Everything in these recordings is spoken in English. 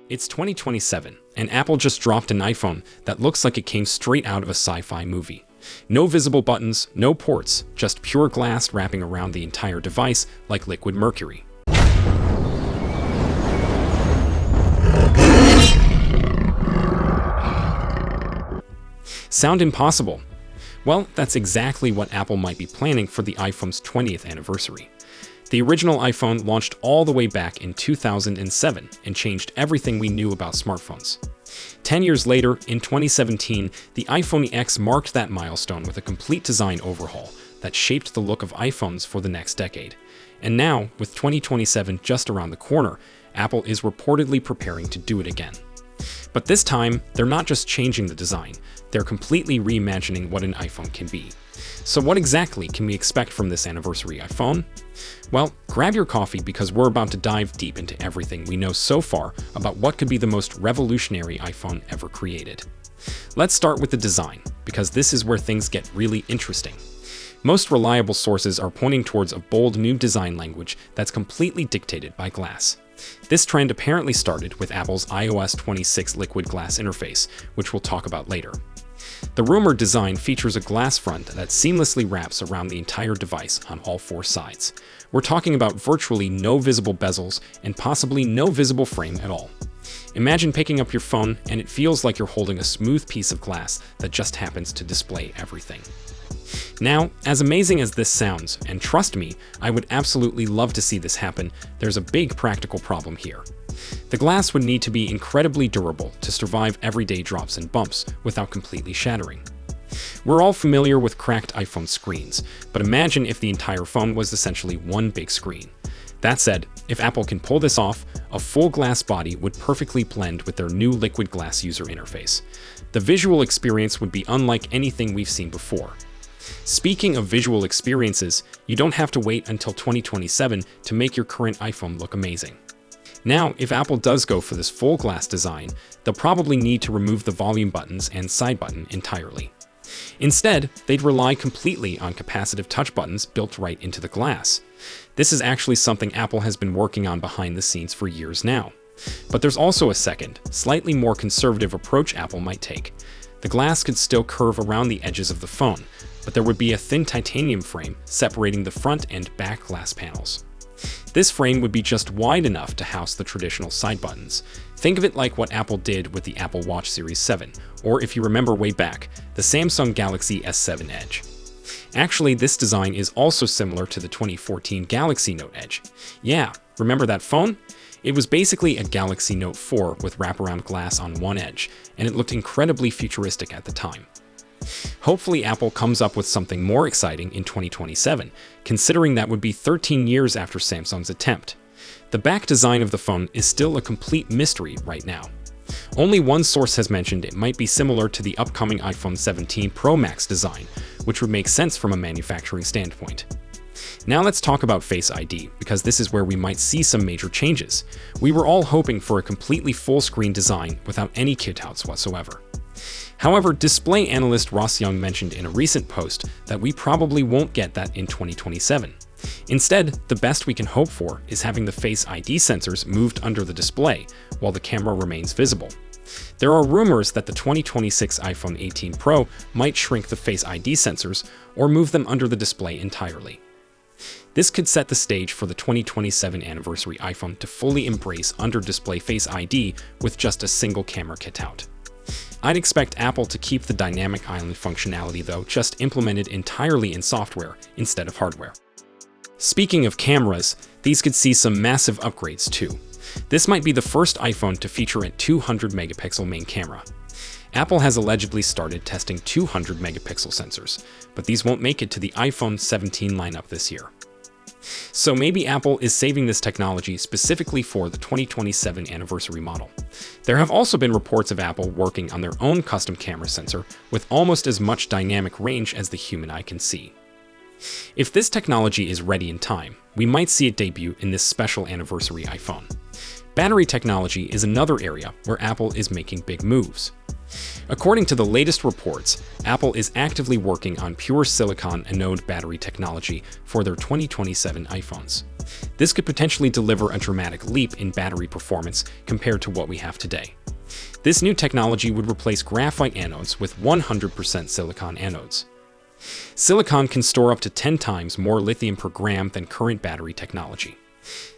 It's 2027, and Apple just dropped an iPhone that looks like it came straight out of a sci-fi movie. No visible buttons, no ports, just pure glass wrapping around the entire device like liquid mercury. Sound impossible? Well, that's exactly what Apple might be planning for the iPhone's 20th anniversary. The original iPhone launched all the way back in 2007 and changed everything we knew about smartphones. 10 years later, in 2017, the iPhone X marked that milestone with a complete design overhaul that shaped the look of iPhones for the next decade. And now, with 2027 just around the corner, Apple is reportedly preparing to do it again. But this time, they're not just changing the design, they're completely reimagining what an iPhone can be. So what exactly can we expect from this anniversary iPhone? Well, grab your coffee because we're about to dive deep into everything we know so far about what could be the most revolutionary iPhone ever created. Let's start with the design, because this is where things get really interesting. Most reliable sources are pointing towards a bold new design language that's completely dictated by glass. This trend apparently started with Apple's iOS 26 liquid glass interface, which we'll talk about later. The rumored design features a glass front that seamlessly wraps around the entire device on all four sides. We're talking about virtually no visible bezels and possibly no visible frame at all. Imagine picking up your phone and it feels like you're holding a smooth piece of glass that just happens to display everything. Now, as amazing as this sounds, and trust me, I would absolutely love to see this happen, there's a big practical problem here. The glass would need to be incredibly durable to survive everyday drops and bumps without completely shattering. We're all familiar with cracked iPhone screens, but imagine if the entire phone was essentially one big screen. That said, if Apple can pull this off, a full glass body would perfectly blend with their new liquid glass user interface. The visual experience would be unlike anything we've seen before. Speaking of visual experiences, you don't have to wait until 2027 to make your current iPhone look amazing. Now, if Apple does go for this full glass design, they'll probably need to remove the volume buttons and side button entirely. Instead, they'd rely completely on capacitive touch buttons built right into the glass. This is actually something Apple has been working on behind the scenes for years now. But there's also a second, slightly more conservative approach Apple might take. The glass could still curve around the edges of the phone, but there would be a thin titanium frame separating the front and back glass panels. This frame would be just wide enough to house the traditional side buttons. Think of it like what Apple did with the Apple Watch Series 7, or if you remember way back, the Samsung Galaxy S7 Edge. Actually, this design is also similar to the 2014 Galaxy Note Edge. Yeah, remember that phone? It was basically a Galaxy Note 4 with wraparound glass on one edge, and it looked incredibly futuristic at the time. Hopefully Apple comes up with something more exciting in 2027, considering that would be 13 years after Samsung's attempt. The back design of the phone is still a complete mystery right now. Only one source has mentioned it might be similar to the upcoming iPhone 17 Pro Max design, which would make sense from a manufacturing standpoint. Now let's talk about Face ID, because this is where we might see some major changes. We were all hoping for a completely full-screen design without any kitouts whatsoever. However, display analyst Ross Young mentioned in a recent post that we probably won't get that in 2027. Instead, the best we can hope for is having the Face ID sensors moved under the display while the camera remains visible. There are rumors that the 2026 iPhone 18 Pro might shrink the Face ID sensors or move them under the display entirely. This could set the stage for the 2027 anniversary iPhone to fully embrace under-display Face ID with just a single camera cutout. I'd expect Apple to keep the dynamic island functionality though, just implemented entirely in software instead of hardware. Speaking of cameras, these could see some massive upgrades too. This might be the first iPhone to feature a 200 megapixel main camera. Apple has allegedly started testing 200 megapixel sensors, but these won't make it to the iPhone 17 lineup this year. So maybe Apple is saving this technology specifically for the 2027 anniversary model. There have also been reports of Apple working on their own custom camera sensor with almost as much dynamic range as the human eye can see. If this technology is ready in time, we might see it debut in this special anniversary iPhone. Battery technology is another area where Apple is making big moves. According to the latest reports, Apple is actively working on pure silicon anode battery technology for their 2027 iPhones. This could potentially deliver a dramatic leap in battery performance compared to what we have today. This new technology would replace graphite anodes with 100% silicon anodes. Silicon can store up to 10 times more lithium per gram than current battery technology.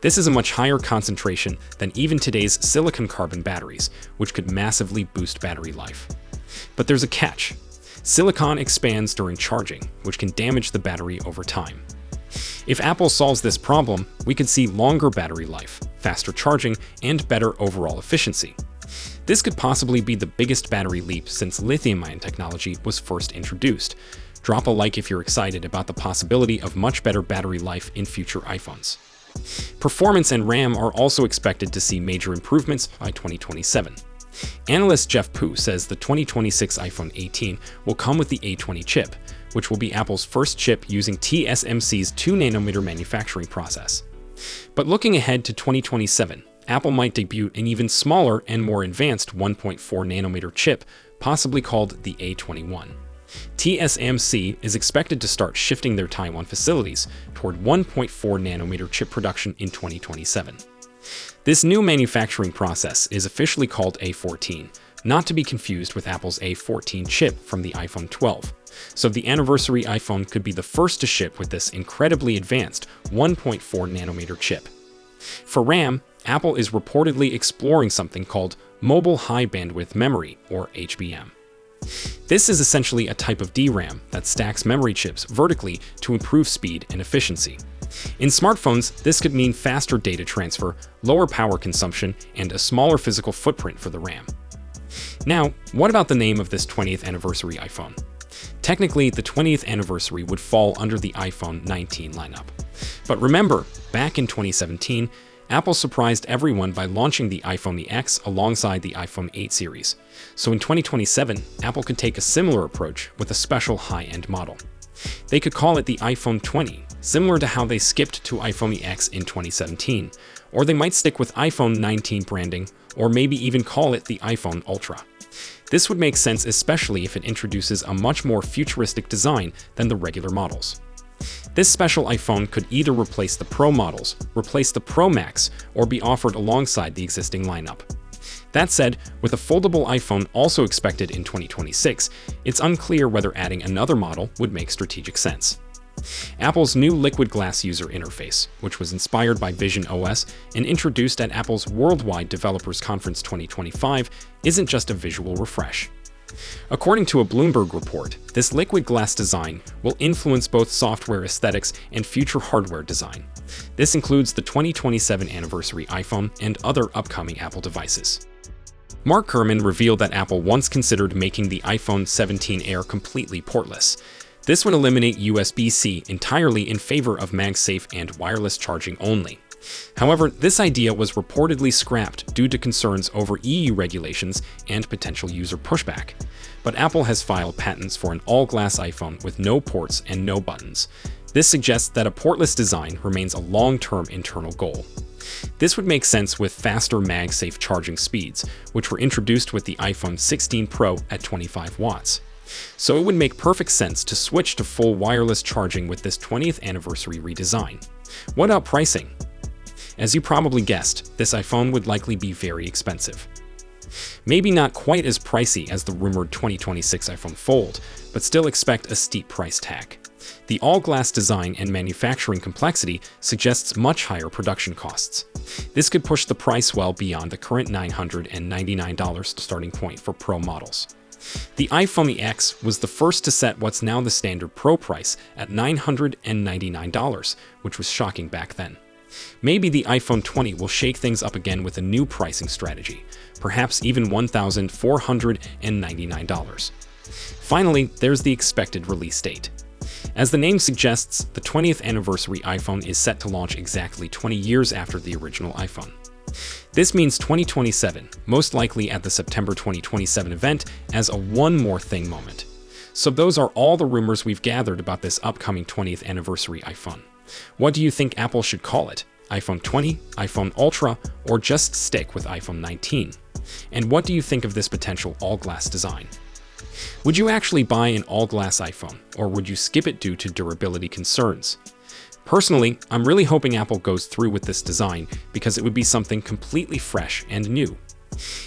This is a much higher concentration than even today's silicon-carbon batteries, which could massively boost battery life. But there's a catch. Silicon expands during charging, which can damage the battery over time. If Apple solves this problem, we could see longer battery life, faster charging, and better overall efficiency. This could possibly be the biggest battery leap since lithium-ion technology was first introduced. Drop a like if you're excited about the possibility of much better battery life in future iPhones. Performance and RAM are also expected to see major improvements by 2027. Analyst Jeff Pu says the 2026 iPhone 18 will come with the A20 chip, which will be Apple's first chip using TSMC's 2nm manufacturing process. But looking ahead to 2027, Apple might debut an even smaller and more advanced 1.4nm chip, possibly called the A21. TSMC is expected to start shifting their Taiwan facilities toward 1.4nm chip production in 2027. This new manufacturing process is officially called A14, not to be confused with Apple's A14 chip from the iPhone 12. So the anniversary iPhone could be the first to ship with this incredibly advanced 1.4nm chip. For RAM, Apple is reportedly exploring something called Mobile High Bandwidth Memory, or HBM. This is essentially a type of DRAM that stacks memory chips vertically to improve speed and efficiency. In smartphones, this could mean faster data transfer, lower power consumption, and a smaller physical footprint for the RAM. Now, what about the name of this 20th anniversary iPhone? Technically, the 20th anniversary would fall under the iPhone 19 lineup. But remember, back in 2017, Apple surprised everyone by launching the iPhone X alongside the iPhone 8 series. So in 2027, Apple could take a similar approach with a special high-end model. They could call it the iPhone 20, similar to how they skipped to iPhone X in 2017. Or they might stick with iPhone 19 branding, or maybe even call it the iPhone Ultra. This would make sense especially if it introduces a much more futuristic design than the regular models. This special iPhone could either replace the Pro models, replace the Pro Max, or be offered alongside the existing lineup. That said, with a foldable iPhone also expected in 2026, it's unclear whether adding another model would make strategic sense. Apple's new liquid glass user interface, which was inspired by Vision OS and introduced at Apple's Worldwide Developers Conference 2025, isn't just a visual refresh. According to a Bloomberg report, this liquid glass design will influence both software aesthetics and future hardware design. This includes the 2027 anniversary iPhone and other upcoming Apple devices. Mark Gurman revealed that Apple once considered making the iPhone 17 Air completely portless. This would eliminate USB-C entirely in favor of MagSafe and wireless charging only. However, this idea was reportedly scrapped due to concerns over EU regulations and potential user pushback. But Apple has filed patents for an all-glass iPhone with no ports and no buttons. This suggests that a portless design remains a long-term internal goal. This would make sense with faster MagSafe charging speeds, which were introduced with the iPhone 16 Pro at 25 watts. So it would make perfect sense to switch to full wireless charging with this 20th anniversary redesign. What about pricing? As you probably guessed, this iPhone would likely be very expensive. Maybe not quite as pricey as the rumored 2026 iPhone Fold, but still expect a steep price tag. The all-glass design and manufacturing complexity suggests much higher production costs. This could push the price well beyond the current $999 starting point for Pro models. The iPhone X was the first to set what's now the standard Pro price at $999, which was shocking back then. Maybe the iPhone 20 will shake things up again with a new pricing strategy, perhaps even $1,499. Finally, there's the expected release date. As the name suggests, the 20th anniversary iPhone is set to launch exactly 20 years after the original iPhone. This means 2027, most likely at the September 2027 event, as a one more thing moment. So those are all the rumors we've gathered about this upcoming 20th anniversary iPhone. What do you think Apple should call it? iPhone 20, iPhone Ultra, or just stick with iPhone 19? And what do you think of this potential all-glass design? Would you actually buy an all-glass iPhone, or would you skip it due to durability concerns? Personally, I'm really hoping Apple goes through with this design because it would be something completely fresh and new.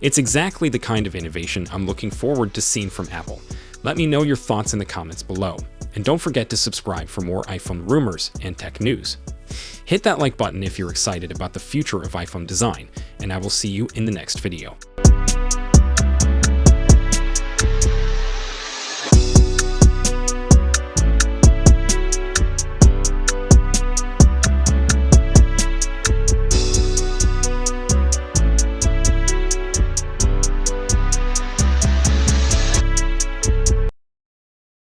It's exactly the kind of innovation I'm looking forward to seeing from Apple. Let me know your thoughts in the comments below. And don't forget to subscribe for more iPhone rumors and tech news. Hit that like button if you're excited about the future of iPhone design, and I will see you in the next video.